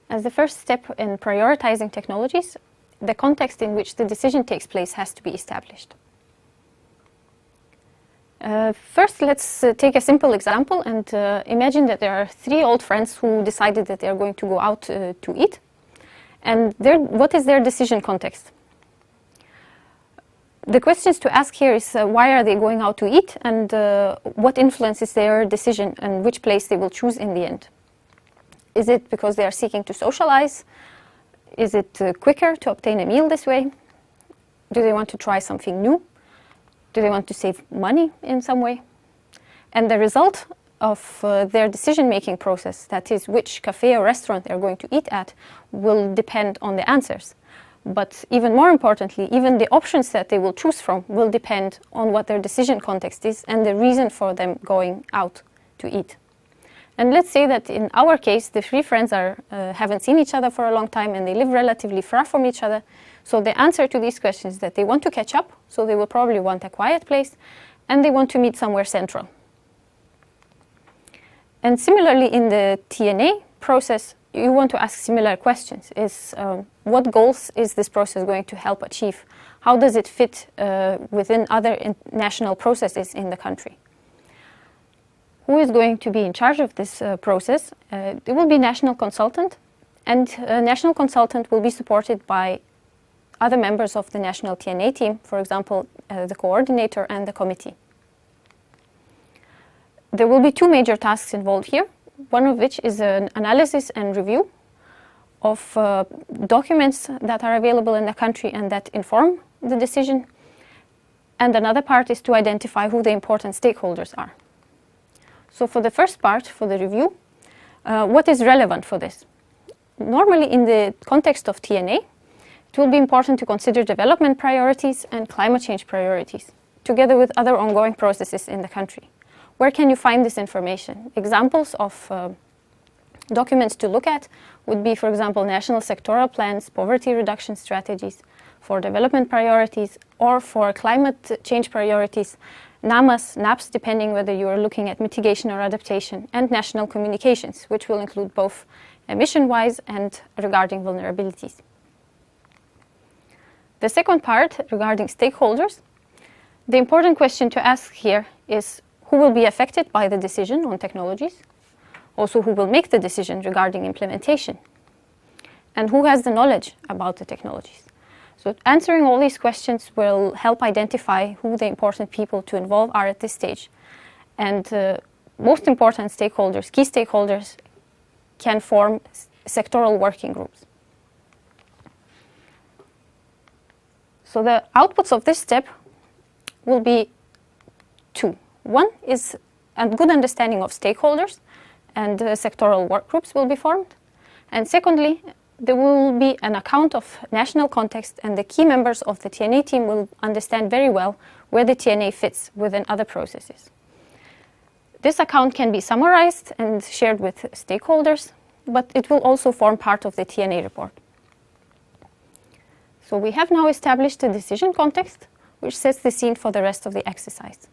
As the first step in prioritizing technologies, the context in which the decision takes place has to be established. First, let's take a simple example and imagine that there are three old friends who decided that they are going to go out to eat. And what is their decision context? The questions to ask here is why are they going out to eat, and what influences their decision and which place they will choose in the end. Is it because they are seeking to socialize? Is it quicker to obtain a meal this way? Do they want to try something new? Do they want to save money in some way? And the result of their decision-making process, that is, which cafe or restaurant they're going to eat at, will depend on the answers. But even more importantly, even the options that they will choose from will depend on what their decision context is and the reason for them going out to eat. And let's say that in our case, the three friends haven't seen each other for a long time and they live relatively far from each other. So the answer to these questions is that they want to catch up, so they will probably want a quiet place, and they want to meet somewhere central. And similarly, in the TNA process, you want to ask similar questions. What goals is this process going to help achieve? How does it fit within other national processes in the country? Who is going to be in charge of this process? It will be national consultant, and a national consultant will be supported by other members of the national TNA team, for example, the coordinator and the committee. There will be two major tasks involved here, one of which is an analysis and review of documents that are available in the country and that inform the decision. And another part is to identify who the important stakeholders are. So for the first part, for the review, what is relevant for this? Normally in the context of TNA, it will be important to consider development priorities and climate change priorities, together with other ongoing processes in the country. Where can you find this information? Examples of documents to look at would be, for example, national sectoral plans, poverty reduction strategies, for development priorities, or for climate change priorities, NAMAs, NAPs, depending whether you are looking at mitigation or adaptation, and national communications, which will include both emission-wise and regarding vulnerabilities. The second part, regarding stakeholders, the important question to ask here is who will be affected by the decision on technologies, also who will make the decision regarding implementation, and who has the knowledge about the technologies. So answering all these questions will help identify who the important people to involve are at this stage. And most important stakeholders, key stakeholders, can form sectoral working groups. So the outputs of this step will be two. One is a good understanding of stakeholders, and sectoral work groups will be formed. And secondly, there will be an account of national context, and the key members of the TNA team will understand very well where the TNA fits within other processes. This account can be summarized and shared with stakeholders, but it will also form part of the TNA report. So we have now established a decision context, which sets the scene for the rest of the exercise.